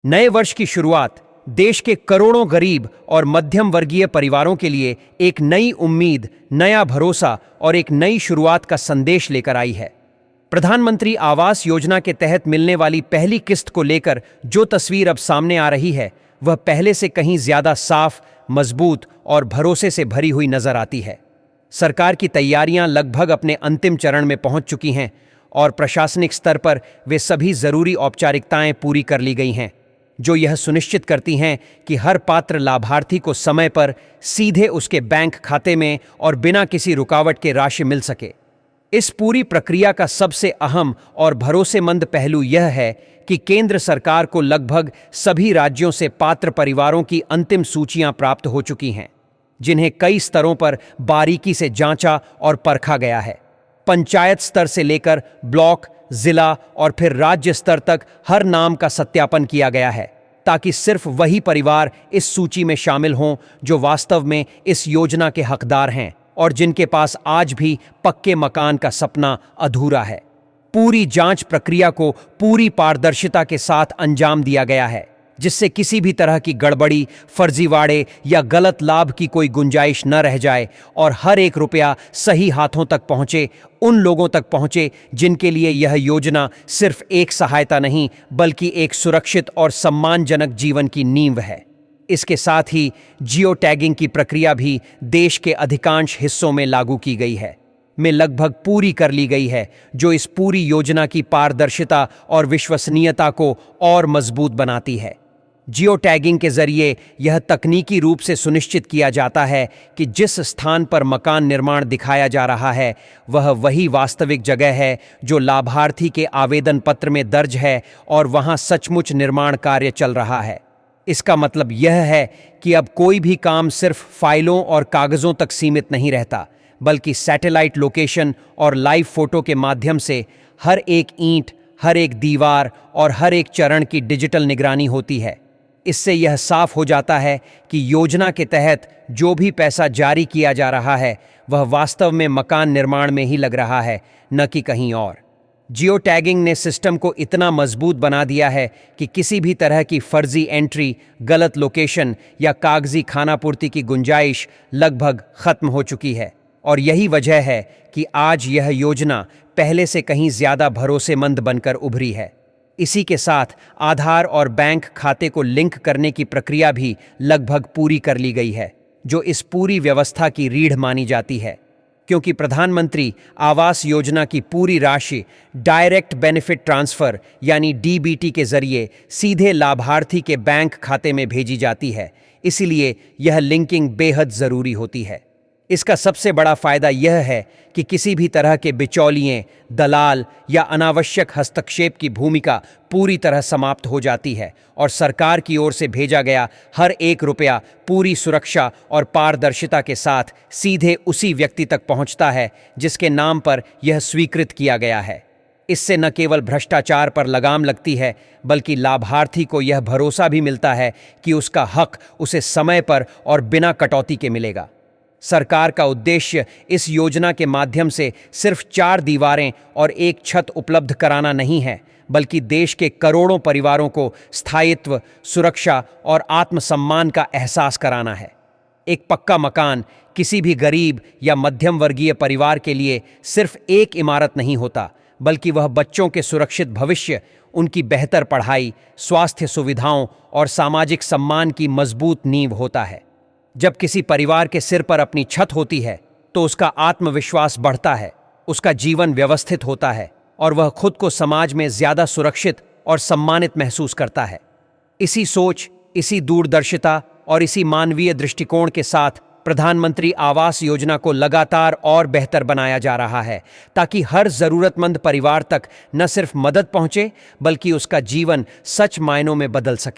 नए वर्ष की शुरुआत देश के करोड़ों गरीब और मध्यम वर्गीय परिवारों के लिए एक नई उम्मीद, नया भरोसा और एक नई शुरुआत का संदेश लेकर आई है। प्रधानमंत्री आवास योजना के तहत मिलने वाली पहली किस्त को लेकर जो तस्वीर अब सामने आ रही है, वह पहले से कहीं ज्यादा साफ, मजबूत और भरोसे से भरी हुई नजर आती है। सरकार की तैयारियां लगभग अपने अंतिम चरण में पहुंच चुकी हैं और प्रशासनिक स्तर पर वे सभी जरूरी औपचारिकताएं पूरी कर ली गई हैं, जो यह सुनिश्चित करती हैं कि हर पात्र लाभार्थी को समय पर सीधे उसके बैंक खाते में और बिना किसी रुकावट के राशि मिल सके। इस पूरी प्रक्रिया का सबसे अहम और भरोसेमंद पहलू यह है कि केंद्र सरकार को लगभग सभी राज्यों से पात्र परिवारों की अंतिम सूचियां प्राप्त हो चुकी हैं, जिन्हें कई स्तरों पर बारीकी से जांचा और परखा गया है। पंचायत स्तर से लेकर ब्लॉक, जिला और फिर राज्य स्तर तक हर नाम का सत्यापन किया गया है, ताकि सिर्फ वही परिवार इस सूची में शामिल हों जो वास्तव में इस योजना के हकदार हैं और जिनके पास आज भी पक्के मकान का सपना अधूरा है। पूरी जांच प्रक्रिया को पूरी पारदर्शिता के साथ अंजाम दिया गया है, जिससे किसी भी तरह की गड़बड़ी, फर्जीवाड़े या गलत लाभ की कोई गुंजाइश न रह जाए और हर एक रुपया सही हाथों तक पहुंचे, उन लोगों तक पहुंचे जिनके लिए यह योजना सिर्फ एक सहायता नहीं बल्कि एक सुरक्षित और सम्मानजनक जीवन की नींव है। इसके साथ ही जियो टैगिंग की प्रक्रिया भी देश के अधिकांश हिस्सों में लागू की गई है, में लगभग पूरी कर ली गई है, जो इस पूरी योजना की पारदर्शिता और विश्वसनीयता को और मजबूत बनाती है। जियो टैगिंग के जरिए यह तकनीकी रूप से सुनिश्चित किया जाता है कि जिस स्थान पर मकान निर्माण दिखाया जा रहा है, वह वही वास्तविक जगह है जो लाभार्थी के आवेदन पत्र में दर्ज है और वहां सचमुच निर्माण कार्य चल रहा है। इसका मतलब यह है कि अब कोई भी काम सिर्फ फाइलों और कागजों तक सीमित नहीं रहता, बल्कि सैटेलाइट लोकेशन और लाइव फोटो के माध्यम से हर एक ईंट, हर एक दीवार और हर एक चरण की डिजिटल निगरानी होती है। इससे यह साफ हो जाता है कि योजना के तहत जो भी पैसा जारी किया जा रहा है, वह वास्तव में मकान निर्माण में ही लग रहा है, न कि कहीं और। जियो टैगिंग ने सिस्टम को इतना मजबूत बना दिया है कि किसी भी तरह की फर्जी एंट्री, गलत लोकेशन या कागजी खानापूर्ति की गुंजाइश लगभग खत्म हो चुकी है। और यही वजह है कि आज यह योजना पहले से कहीं ज्यादा भरोसेमंद बनकर उभरी है। इसी के साथ आधार और बैंक खाते को लिंक करने की प्रक्रिया भी लगभग पूरी कर ली गई है, जो इस पूरी व्यवस्था की रीढ़ मानी जाती है, क्योंकि प्रधानमंत्री आवास योजना की पूरी राशि डायरेक्ट बेनिफिट ट्रांसफर यानी डीबीटी के जरिए सीधे लाभार्थी के बैंक खाते में भेजी जाती है। इसलिए यह लिंकिंग बेहद जरूरी होती है। इसका सबसे बड़ा फायदा यह है कि किसी भी तरह के बिचौलिए, दलाल या अनावश्यक हस्तक्षेप की भूमिका पूरी तरह समाप्त हो जाती है और सरकार की ओर से भेजा गया हर एक रुपया पूरी सुरक्षा और पारदर्शिता के साथ सीधे उसी व्यक्ति तक पहुंचता है जिसके नाम पर यह स्वीकृत किया गया है। इससे न केवल भ्रष्टाचार पर लगाम लगती है, बल्कि लाभार्थी को यह भरोसा भी मिलता है कि उसका हक उसे समय पर और बिना कटौती के मिलेगा। सरकार का उद्देश्य इस योजना के माध्यम से सिर्फ 4 दीवारें और एक छत उपलब्ध कराना नहीं है, बल्कि देश के करोड़ों परिवारों को स्थायित्व, सुरक्षा और आत्मसम्मान का एहसास कराना है। एक पक्का मकान किसी भी गरीब या मध्यम वर्गीय परिवार के लिए सिर्फ एक इमारत नहीं होता, बल्कि वह बच्चों के सुरक्षित भविष्य, उनकी बेहतर पढ़ाई, स्वास्थ्य सुविधाओं और सामाजिक सम्मान की मजबूत नींव होता है। जब किसी परिवार के सिर पर अपनी छत होती है, तो उसका आत्मविश्वास बढ़ता है, उसका जीवन व्यवस्थित होता है और वह खुद को समाज में ज्यादा सुरक्षित और सम्मानित महसूस करता है। इसी सोच, इसी दूरदर्शिता और इसी मानवीय दृष्टिकोण के साथ प्रधानमंत्री आवास योजना को लगातार और बेहतर बनाया जा रहा है, ताकि हर जरूरतमंद परिवार तक न सिर्फ मदद पहुंचे, बल्कि उसका जीवन सच मायनों में बदल सके।